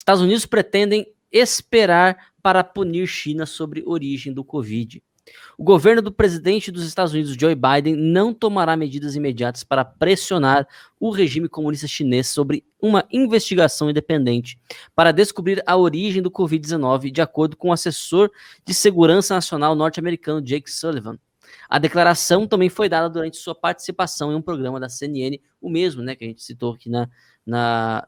Estados Unidos pretendem esperar para punir China sobre origem do Covid. O governo do presidente dos Estados Unidos, Joe Biden, não tomará medidas imediatas para pressionar o regime comunista chinês sobre uma investigação independente para descobrir a origem do Covid-19, de acordo com o assessor de segurança nacional norte-americano Jake Sullivan. A declaração também foi dada durante sua participação em um programa da CNN, o mesmo, né, que a gente citou aqui na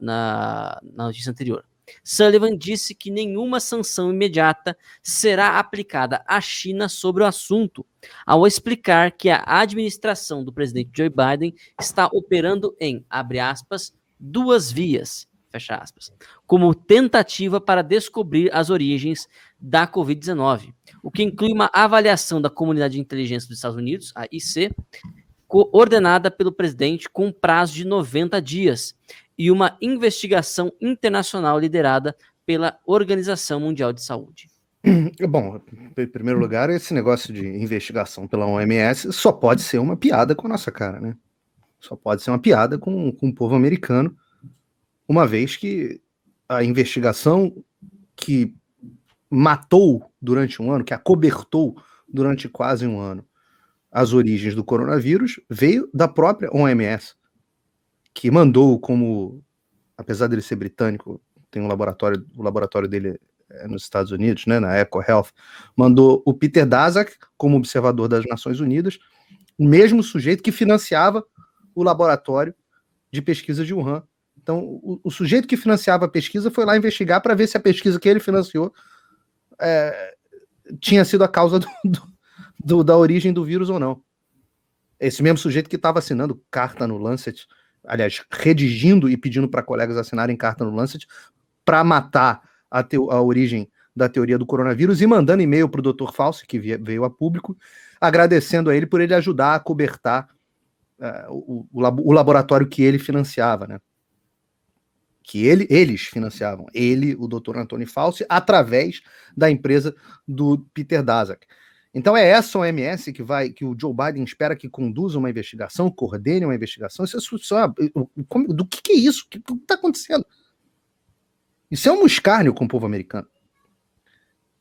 notícia anterior. Sullivan disse que nenhuma sanção imediata será aplicada à China sobre o assunto, ao explicar que a administração do presidente Joe Biden está operando em, abre aspas, duas vias, fecha aspas, como tentativa para descobrir as origens da Covid-19, o que inclui uma avaliação da Comunidade de Inteligência dos Estados Unidos, a IC, ordenada pelo presidente com prazo de 90 dias, e uma investigação internacional liderada pela Organização Mundial de Saúde. Bom, em primeiro lugar, esse negócio de investigação pela OMS só pode ser uma piada com a nossa cara, né? Só pode ser uma piada com o povo americano, uma vez que a investigação que matou durante um ano, que acobertou durante quase um ano as origens do coronavírus, veio da própria OMS, que mandou como, apesar dele ser britânico, tem o laboratório dele nos Estados Unidos, né, na EcoHealth, mandou o Peter Daszak como observador das Nações Unidas, o mesmo sujeito que financiava o laboratório de pesquisa de Wuhan. Então, o sujeito que financiava a pesquisa foi lá investigar para ver se a pesquisa que ele financiou tinha sido a causa da origem do vírus ou não. Esse mesmo sujeito que estava assinando carta no Lancet, aliás, redigindo e pedindo para colegas assinarem carta no Lancet para matar a origem da teoria do coronavírus e mandando e-mail para o Dr. Fauci, que veio a público, agradecendo a ele por ele ajudar a cobertar o laboratório que ele financiava, né? Que eles financiavam, o Dr. Anthony Fauci, através da empresa do Peter Daszak. Então é essa OMS que o Joe Biden espera que conduza uma investigação, coordene uma investigação. Do que é isso? O que está acontecendo? Isso é um escárnio com o povo americano.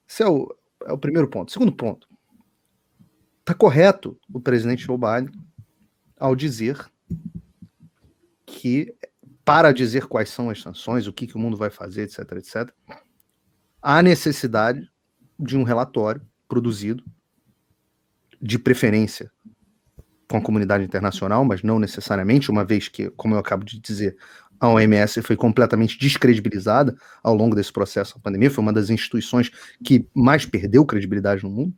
Esse é o primeiro ponto. Segundo ponto, está correto o presidente Joe Biden ao dizer que, para dizer quais são as sanções, o que o mundo vai fazer, etc., etc., há necessidade de um relatório produzido, de preferência com a comunidade internacional, mas não necessariamente, uma vez que, como eu acabo de dizer, a OMS foi completamente descredibilizada ao longo desse processo da pandemia, foi uma das instituições que mais perdeu credibilidade no mundo.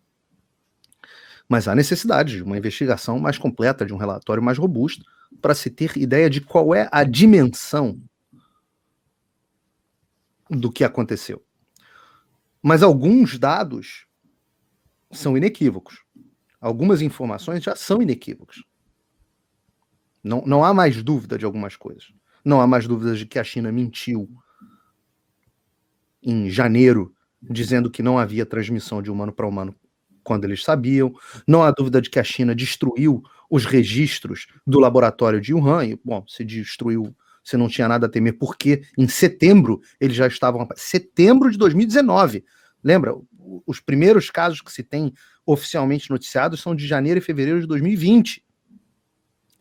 Mas há necessidade de uma investigação mais completa, de um relatório mais robusto, para se ter ideia de qual é a dimensão do que aconteceu. Mas alguns dados são inequívocos. Algumas informações já são inequívocas. Não há mais dúvida de algumas coisas. Não há mais dúvidas de que a China mentiu em janeiro, dizendo que não havia transmissão de humano para humano quando eles sabiam. Não há dúvida de que a China destruiu os registros do laboratório de Wuhan. E, bom, se destruiu, você não tinha nada a temer, porque em setembro eles já estavam... Setembro de 2019. Lembra? Os primeiros casos que se tem oficialmente noticiados são de janeiro e fevereiro de 2020.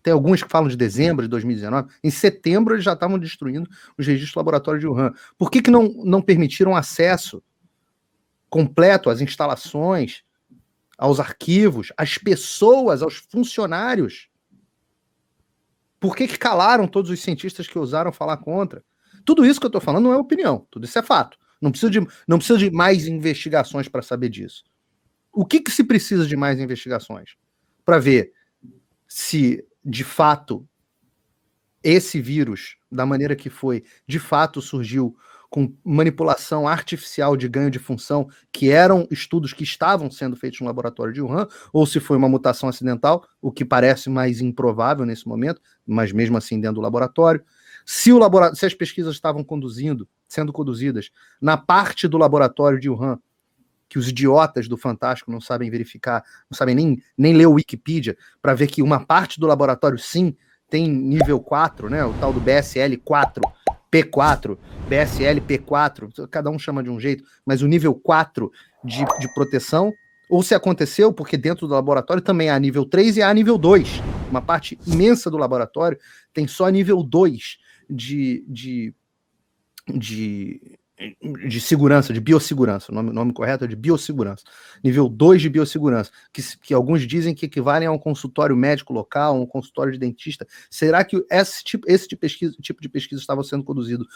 Tem alguns que falam de dezembro de 2019. Em setembro eles já estavam destruindo os registros do laboratório de Wuhan. Por que não permitiram acesso completo às instalações, aos arquivos, às pessoas, aos funcionários? Por que calaram todos os cientistas que ousaram falar contra? Tudo isso que eu estou falando não é opinião, tudo isso é fato. Não precisa de mais investigações para saber disso. O que se precisa de mais investigações? Para ver se, de fato, esse vírus, da maneira que foi, de fato surgiu com manipulação artificial de ganho de função, que eram estudos que estavam sendo feitos no laboratório de Wuhan, ou se foi uma mutação acidental, o que parece mais improvável nesse momento, mas mesmo assim dentro do laboratório. Se as pesquisas estavam sendo conduzidas na parte do laboratório de Wuhan, que os idiotas do Fantástico não sabem verificar, não sabem nem ler o Wikipedia, para ver que uma parte do laboratório, sim, tem nível 4, né, o tal do BSL 4, P4, BSL P4, cada um chama de um jeito, mas o nível 4 de proteção, ou se aconteceu, porque dentro do laboratório também há nível 3 e há nível 2. Uma parte imensa do laboratório tem só nível 2 de segurança, de biossegurança. O nome correto é de biossegurança. Nível 2 de biossegurança, que alguns dizem que equivalem a um consultório médico local, um consultório de dentista. Será que esse tipo de pesquisa estava sendo conduzido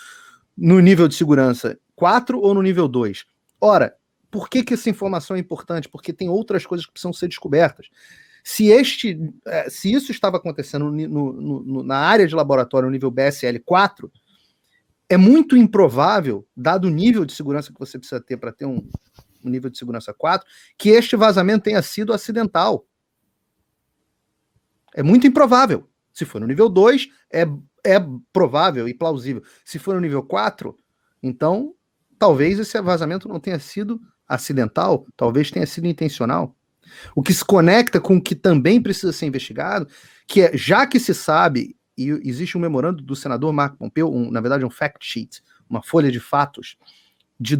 no nível de segurança 4 ou no nível 2? Ora, por que essa informação é importante? Porque tem outras coisas que precisam ser descobertas. Se isso estava acontecendo na área de laboratório, no nível BSL 4, é muito improvável, dado o nível de segurança que você precisa ter para ter um nível de segurança 4, que este vazamento tenha sido acidental. É muito improvável. Se for no nível 2, é provável e plausível. Se for no nível 4, então, talvez esse vazamento não tenha sido acidental, talvez tenha sido intencional. O que se conecta com o que também precisa ser investigado, que é, já que se sabe, e existe um memorando do senador Marco Pompeo, na verdade um fact sheet, uma folha de fatos de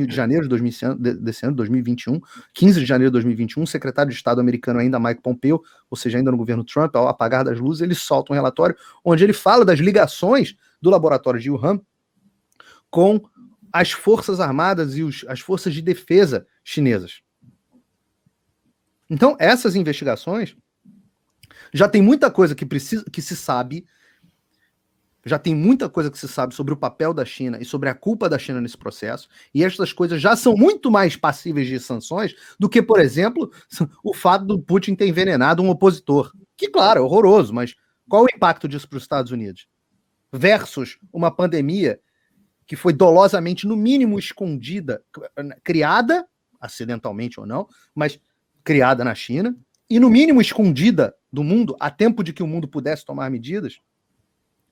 janeiro de 2021, 15 de janeiro de 2021, o secretário de Estado americano ainda Mike Pompeo, ou seja, ainda no governo Trump, ao apagar das luzes, ele solta um relatório onde ele fala das ligações do laboratório de Wuhan com as forças armadas e as forças de defesa chinesas. Então, essas investigações já tem muita coisa que se sabe, já tem muita coisa que se sabe sobre o papel da China e sobre a culpa da China nesse processo, e estas coisas já são muito mais passíveis de sanções do que, por exemplo, o fato do Putin ter envenenado um opositor. Que, claro, é horroroso, mas qual o impacto disso para os Estados Unidos? Versus uma pandemia que foi dolosamente, no mínimo, escondida, criada, acidentalmente ou não, mas criada na China, e no mínimo escondida do mundo, a tempo de que o mundo pudesse tomar medidas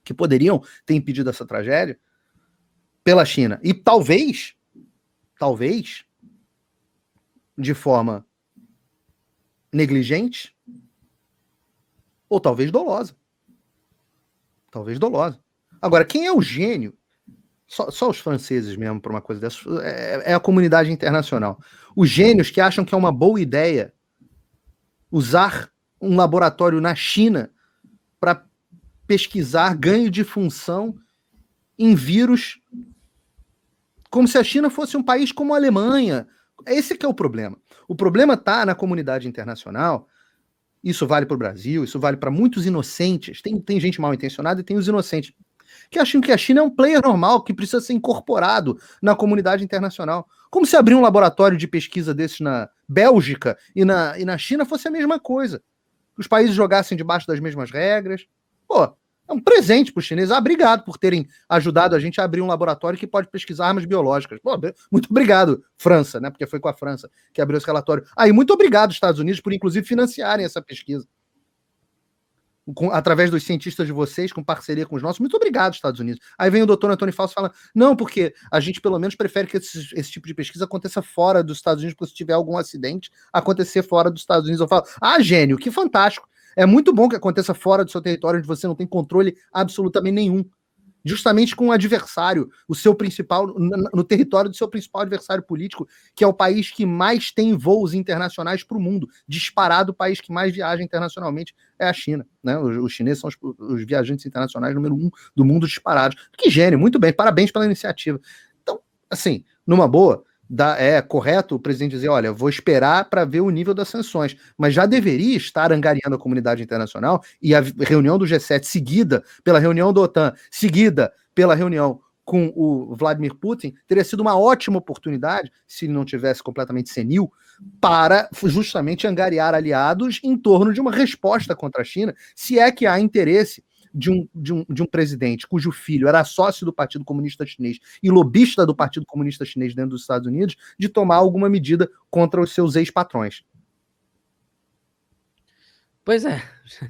que poderiam ter impedido essa tragédia, pela China. E talvez, de forma negligente, ou talvez dolosa. Agora, quem é o gênio? Só os franceses mesmo para uma coisa dessa. É a comunidade internacional. Os gênios que acham que é uma boa ideia usar um laboratório na China para pesquisar ganho de função em vírus, como se a China fosse um país como a Alemanha. Esse que é o problema. O problema está na comunidade internacional. Isso vale para o Brasil, isso vale para muitos inocentes. Tem gente mal intencionada e tem os inocentes que acham que a China é um player normal, que precisa ser incorporado na comunidade internacional. Como se abrir um laboratório de pesquisa desses na Bélgica e na China fosse a mesma coisa. Os países jogassem debaixo das mesmas regras. Pô, é um presente para os chineses. Obrigado por terem ajudado a gente a abrir um laboratório que pode pesquisar armas biológicas. Pô, muito obrigado, França, né? Porque foi com a França que abriu esse relatório. E muito obrigado, Estados Unidos, por inclusive financiarem essa pesquisa. Através dos cientistas de vocês, com parceria com os nossos. Muito obrigado, Estados Unidos. Aí vem o doutor Antônio Fauci falando, não, porque a gente pelo menos prefere que esse tipo de pesquisa aconteça fora dos Estados Unidos, porque se tiver algum acidente, acontecer fora dos Estados Unidos. Eu falo, gênio, que fantástico. É muito bom que aconteça fora do seu território, onde você não tem controle absolutamente nenhum. Justamente com o adversário, o seu principal, no território do seu principal adversário político, que é o país que mais tem voos internacionais para o mundo. Disparado, o país que mais viaja internacionalmente é a China. Né? Os chineses são os viajantes internacionais número 1 do mundo disparados. Que gênio, muito bem, parabéns pela iniciativa. Então, assim, numa boa, é correto o presidente dizer, olha, vou esperar para ver o nível das sanções, mas já deveria estar angariando a comunidade internacional, e a reunião do G7 seguida pela reunião da OTAN, seguida pela reunião com o Vladimir Putin, teria sido uma ótima oportunidade, se ele não tivesse completamente senil, para justamente angariar aliados em torno de uma resposta contra a China, se é que há interesse de um presidente cujo filho era sócio do Partido Comunista Chinês e lobista do Partido Comunista Chinês dentro dos Estados Unidos, de tomar alguma medida contra os seus ex-patrões. Pois é,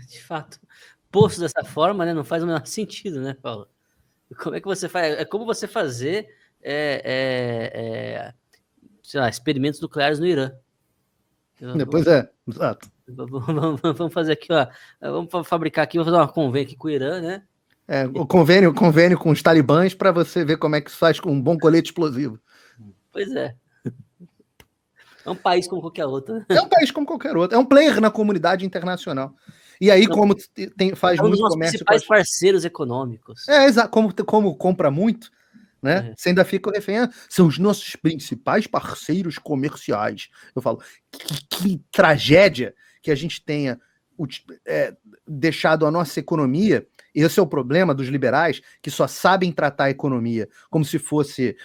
de fato. Posto dessa forma, né, não faz o menor sentido, né, Paulo? Como é que você faz? É como você fazer sei lá, experimentos nucleares no Irã. Pois é, exato. Vamos fazer aqui, ó. Vamos fabricar aqui, vamos fazer uma convênio aqui com o Irã, né? O convênio com os talibãs para você ver como é que se faz com um bom colete explosivo. Pois é. É um país como qualquer outro. Né? É um país como qualquer outro. É um player na comunidade internacional. E aí, como faz é um muito dos nossos comércio... principais parceiros econômicos. Exato. Como compra muito, né? Você ainda fica refém. São os nossos principais parceiros comerciais. Eu falo, que tragédia que a gente tenha deixado a nossa economia. Esse é o problema dos liberais, que só sabem tratar a economia como se fosse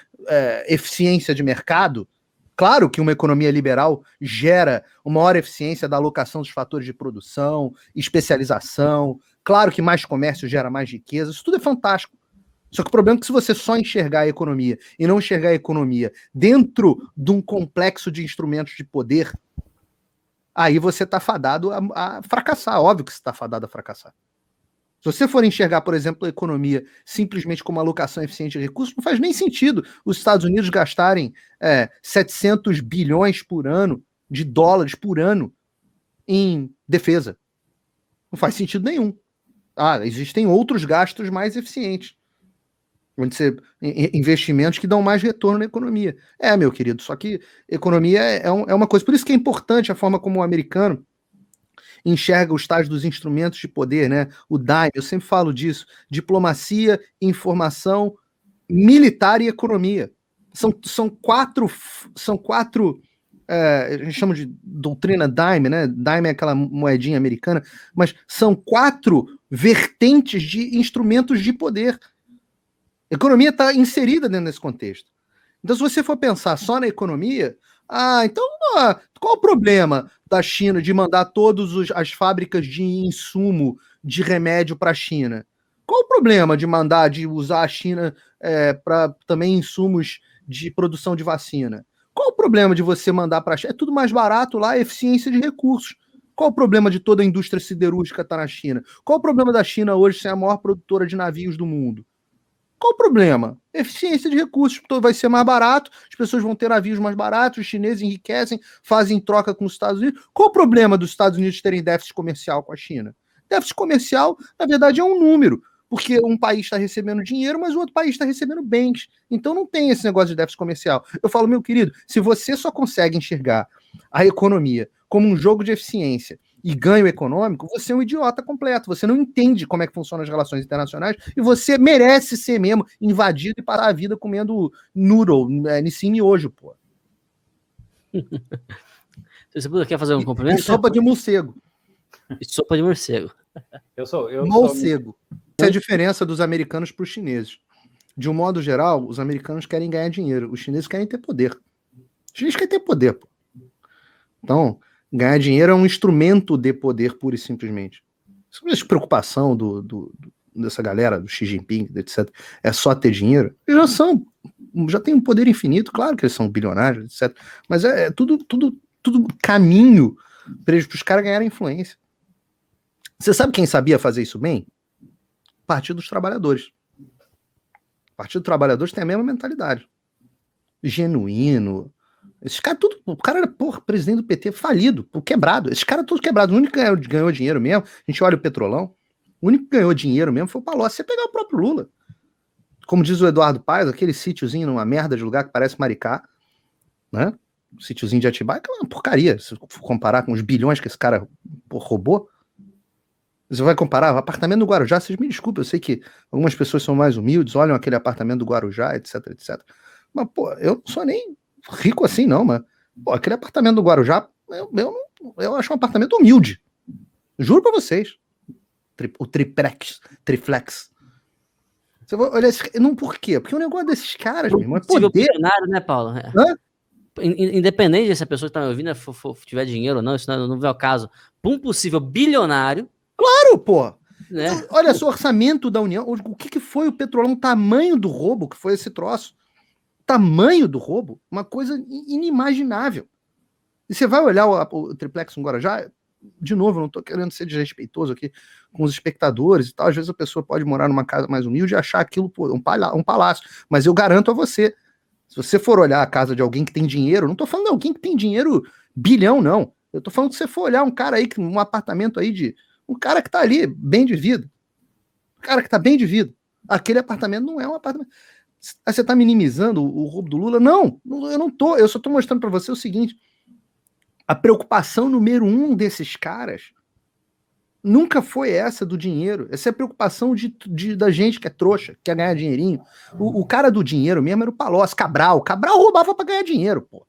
eficiência de mercado. Claro que uma economia liberal gera uma maior eficiência da alocação dos fatores de produção, especialização. Claro que mais comércio gera mais riqueza. Isso tudo é fantástico. Só que o problema é que se você só enxergar a economia e não enxergar a economia dentro de um complexo de instrumentos de poder, aí você está fadado a fracassar. Óbvio que você está fadado a fracassar. Se você for enxergar, por exemplo, a economia simplesmente como alocação eficiente de recursos, não faz nem sentido os Estados Unidos gastarem 700 bilhões por ano de dólares por ano em defesa. Não faz sentido nenhum. Existem outros gastos mais eficientes. Investimentos que dão mais retorno na economia. Meu querido, só que economia é uma coisa. Por isso que é importante a forma como o americano enxerga os tais dos instrumentos de poder, né? O DIME, eu sempre falo disso: diplomacia, informação, militar e economia. São quatro. A gente chama de doutrina DIME, né? DIME é aquela moedinha americana, mas são 4 vertentes de instrumentos de poder. A economia está inserida dentro desse contexto. Então, se você for pensar só na economia, então qual o problema da China de mandar todas as fábricas de insumo de remédio para a China? Qual o problema de usar a China para também insumos de produção de vacina? Qual o problema de você mandar para a China? É tudo mais barato lá, eficiência de recursos. Qual o problema de toda a indústria siderúrgica estar na China? Qual o problema da China hoje ser a maior produtora de navios do mundo? Qual o problema? Eficiência de recursos. Vai ser mais barato, as pessoas vão ter navios mais baratos, os chineses enriquecem, fazem troca com os Estados Unidos. Qual o problema dos Estados Unidos terem déficit comercial com a China? Déficit comercial, na verdade, é um número, porque um país está recebendo dinheiro, mas o outro país está recebendo bens. Então não tem esse negócio de déficit comercial. Eu falo, meu querido, se você só consegue enxergar a economia como um jogo de eficiência e ganho econômico, você é um idiota completo. Você não entende como é que funcionam as relações internacionais e você merece ser mesmo invadido e parar a vida comendo noodle, Nissin miojo, pô. Você quer fazer um cumprimento? Sopa de morcego. Sopa de morcego. Morcego. Essa é a diferença dos americanos para os chineses. De um modo geral, os americanos querem ganhar dinheiro. Os chineses querem ter poder. Os chineses querem ter poder, pô. Então, ganhar dinheiro é um instrumento de poder, pura e simplesmente. Essa preocupação dessa galera, do Xi Jinping, etc., é só ter dinheiro. Eles já têm um poder infinito, claro que eles são bilionários, etc., mas é tudo caminho para os caras ganharem influência. Você sabe quem sabia fazer isso bem? Partido dos Trabalhadores. O Partido dos Trabalhadores tem a mesma mentalidade. Genuíno. Esses caras tudo. O cara era, presidente do PT falido, quebrado. Esses caras todos quebrados. O único que ganhou dinheiro mesmo, a gente olha o Petrolão, o único que ganhou dinheiro mesmo foi o Palocci. Você pegar o próprio Lula. Como diz o Eduardo Paes, aquele sítiozinho numa merda de lugar que parece Maricá, né? O sítiozinho de Atibaia, que é uma porcaria. Se for comparar com os bilhões que esse cara roubou. Você vai comparar o apartamento do Guarujá, vocês me desculpem, eu sei que algumas pessoas são mais humildes, olham aquele apartamento do Guarujá, etc, etc. Mas, eu não sou nem rico assim, não, mas, aquele apartamento do Guarujá, eu acho um apartamento humilde. Juro pra vocês. O triplex. Você vai olhar não, por quê? Porque o negócio desses caras, meu irmão, é poder. Bilionário, né, Paulo? Independente se a pessoa que tá me ouvindo tiver dinheiro ou não, isso não vem ao caso. Um possível bilionário. Claro, pô! Né? Então, olha só o orçamento da União. O que foi o Petrolão? O tamanho do roubo que foi esse troço. O tamanho do roubo. Uma coisa inimaginável. E você vai olhar o triplex no Guarujá, de novo, eu não tô querendo ser desrespeitoso aqui com os espectadores e tal. Às vezes a pessoa pode morar numa casa mais humilde e achar aquilo um palácio. Mas eu garanto a você, se você for olhar a casa de alguém que tem dinheiro, não tô falando de alguém que tem dinheiro bilhão, não. Eu tô falando que você for olhar um cara aí, um apartamento aí um cara que tá ali, bem de vida. cara que tá bem de vida. Aquele apartamento não é um apartamento. Você tá minimizando o roubo do Lula? Não, eu não tô. Eu só tô mostrando para você o seguinte: a preocupação número 1 desses caras nunca foi essa do dinheiro. Essa é a preocupação da gente que é trouxa, que quer ganhar dinheirinho. O cara do dinheiro mesmo era o Palocci, Cabral. Cabral roubava para ganhar dinheiro, pô.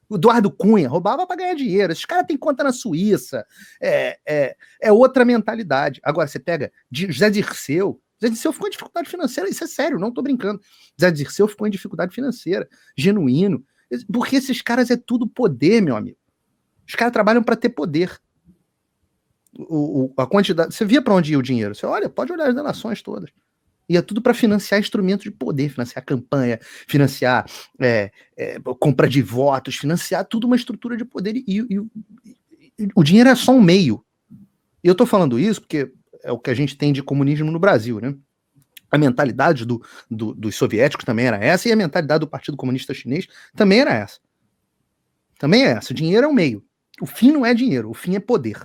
O Eduardo Cunha roubava para ganhar dinheiro. Esses caras têm conta na Suíça. É outra mentalidade. Agora, você pega José Dirceu. José Dirceu ficou em dificuldade financeira. Isso é sério, não tô brincando. José Dirceu ficou em dificuldade financeira. Genuíno. Porque esses caras é tudo poder, meu amigo. Os caras trabalham para ter poder. A quantidade. Você via para onde ia o dinheiro? Você olha, pode olhar as donações todas. Ia tudo para financiar instrumentos de poder, financiar campanha, financiar compra de votos, financiar tudo uma estrutura de poder. E o dinheiro é só um meio. E eu estou falando isso porque é o que a gente tem de comunismo no Brasil, né? A mentalidade dos soviéticos também era essa, e a mentalidade do Partido Comunista Chinês também era essa. Também é essa. O dinheiro é um meio. O fim não é dinheiro, o fim é poder.